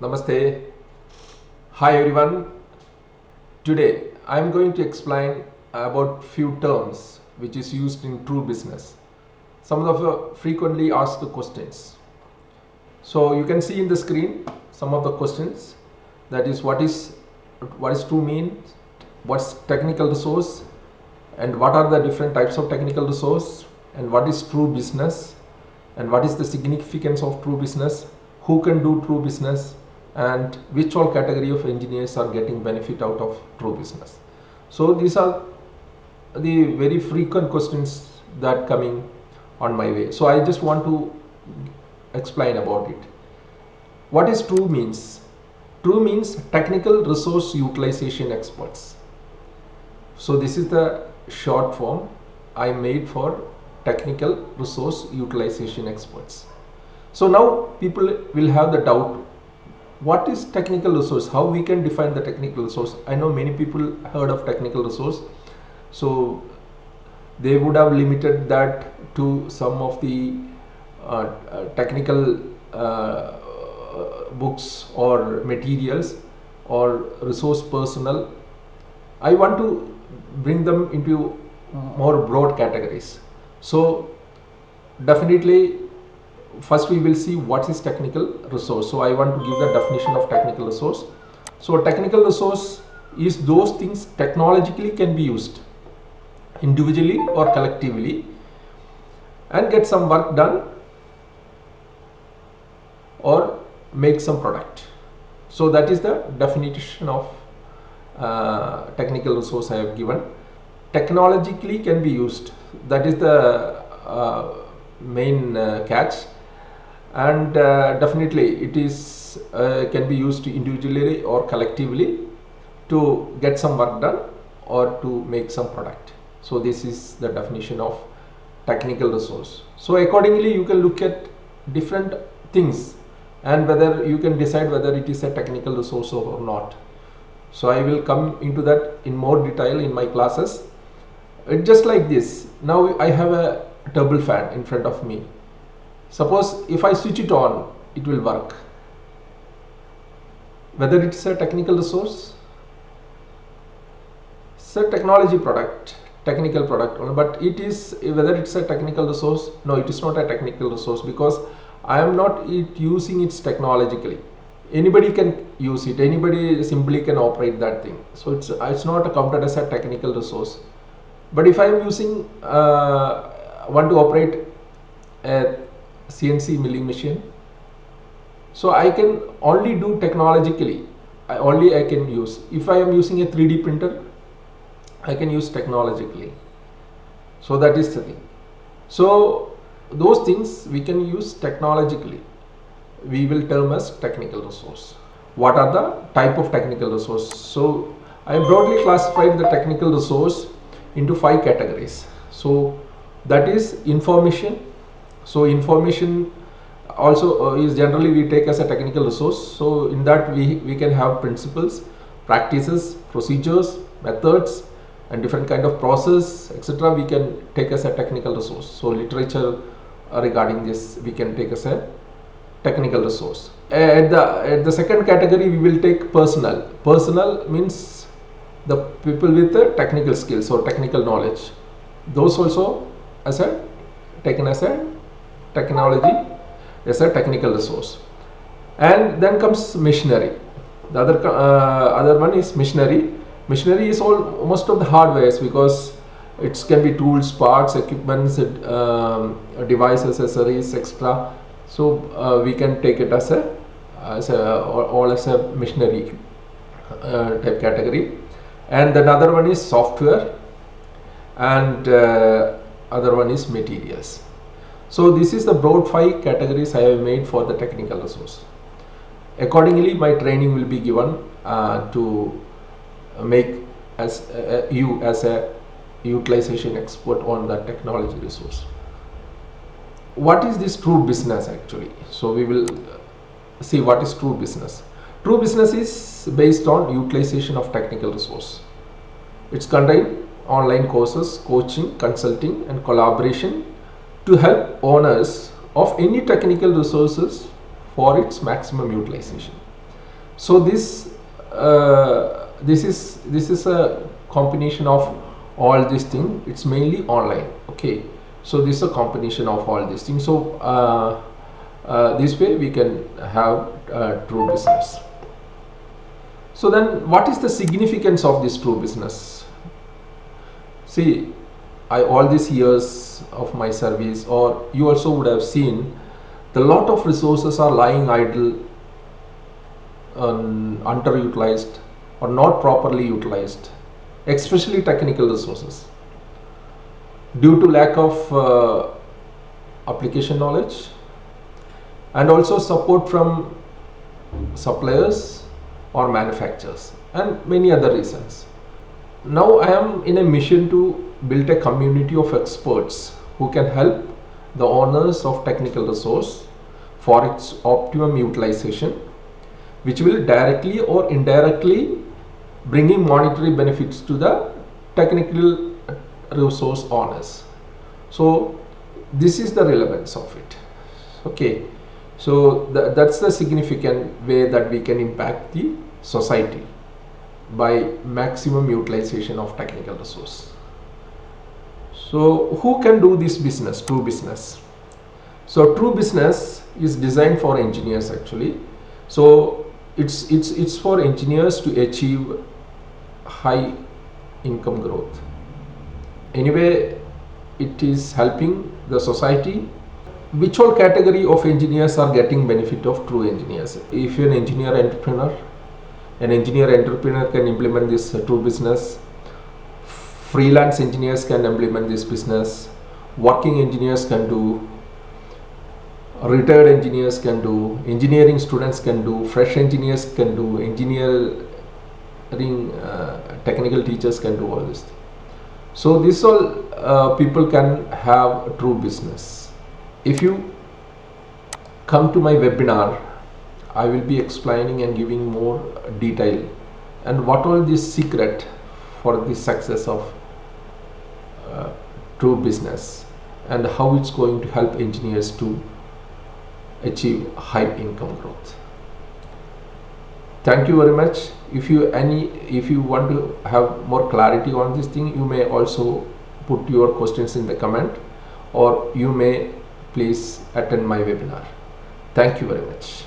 Namaste. Hi everyone. Today I am going to explain about few terms which is used in true business. Some of the frequently asked questions. So you can see in the screen some of the questions. That is what is true means, what's technical resource, and what are the different types of technical resource, and what is true business, and what is the significance of true business, who can do true business, and which all category of engineers are getting benefit out of true business. So these are the very frequent questions that coming on my way. So I just want to explain about it. What is true means? True means technical resource utilization experts. So this is the short form I made for technical resource utilization experts. So now people will have the doubt, what is technical resource? How we can define the technical resource? I know many people heard of technical resource, so they would have limited that to some of the technical books or materials or resource personnel. I want to bring them into more broad categories. So definitely first we will see what is technical resource. So I want to give the definition of technical resource. So technical resource is those things technologically can be used individually or collectively and get some work done or make some product. So that is the definition of technical resource I have given. Technologically can be used, that is the main catch, and definitely it is can be used individually or collectively to get some work done or to make some product. So this is the definition of technical resource. So accordingly you can look at different things and whether you can decide whether it is a technical resource or not. So I will come into that in more detail in my classes. It's just like this. Now I have a table fan in front of me. Suppose if I switch it on, it will work. Whether it's a technical resource, it's a technology product, technical product, but it is, whether it's a technical resource, no, it is not a technical resource because I am not using it technologically. Anybody can use it, anybody simply can operate that thing. So it's not counted as a technical resource. But if I am using want to operate a CNC milling machine, so I can only do technologically, only I can use. If I am using a 3D printer, I can use technologically. So that is the thing. So those things we can use technologically, we will term as technical resource. What are the type of technical resource? So I broadly classified the technical resource into 5 categories. So that is information. So information also is generally we take as a technical resource. So in that we can have principles, practices, procedures, methods, and different kind of process, etc. we can take as a technical resource. So literature regarding this we can take as a technical resource. At the second category we will take personal. Personal means the people with the technical skills or technical knowledge. Those also as a taken as a technology, as a technical resource. And then comes machinery. The other one is machinery. Machinery is all most of the hardwares because it can be tools, parts, equipments, devices, accessories, etc. So we can take it as a all as a machinery type category. And another one is software, and other one is materials. So this is the broad 5 categories I have made for the technical resource. Accordingly my training will be given to make as you as a utilization expert on the technology resource. What is this true business actually? So we will see what is true business. True business is based on utilization of technical resource. It's contain online courses, coaching, consulting, and collaboration to help owners of any technical resources for its maximum utilization. So this is a combination of all these things. It's mainly online. Okay, so this is a combination of all these things. So this way we can have true business. So then what is the significance of this true business? See, all these years of my service, or you also would have seen, the lot of resources are lying idle, underutilized, or not properly utilized, especially technical resources, due to lack of application knowledge and also support from suppliers or manufacturers, and many other reasons. Now I am in a mission to build a community of experts who can help the owners of technical resource for its optimum utilization, which will directly or indirectly bringing monetary benefits to the technical resource owners. So this is the relevance of it. Okay, so that's the significant way that we can impact the society by maximum utilization of technical resource. So who can do this business, true business? So true business is designed for engineers actually. So it's for engineers to achieve high income growth. Anyway, it is helping the society. Which all category of engineers are getting benefit of true engineers? If you're an engineer entrepreneur can implement this true business. Freelance engineers can implement this business. Working engineers can do. Retired engineers can do. Engineering students can do. Fresh engineers can do. Engineering technical teachers can do all this. So this all people can have true business. If you come to my webinar, I will be explaining and giving more detail and what all this secret for the success of true business and how it's going to help engineers to achieve high income growth. Thank you very much. If you want to have more clarity on this thing, you may also put your questions in the comment, or you may please attend my webinar. Thank you very much.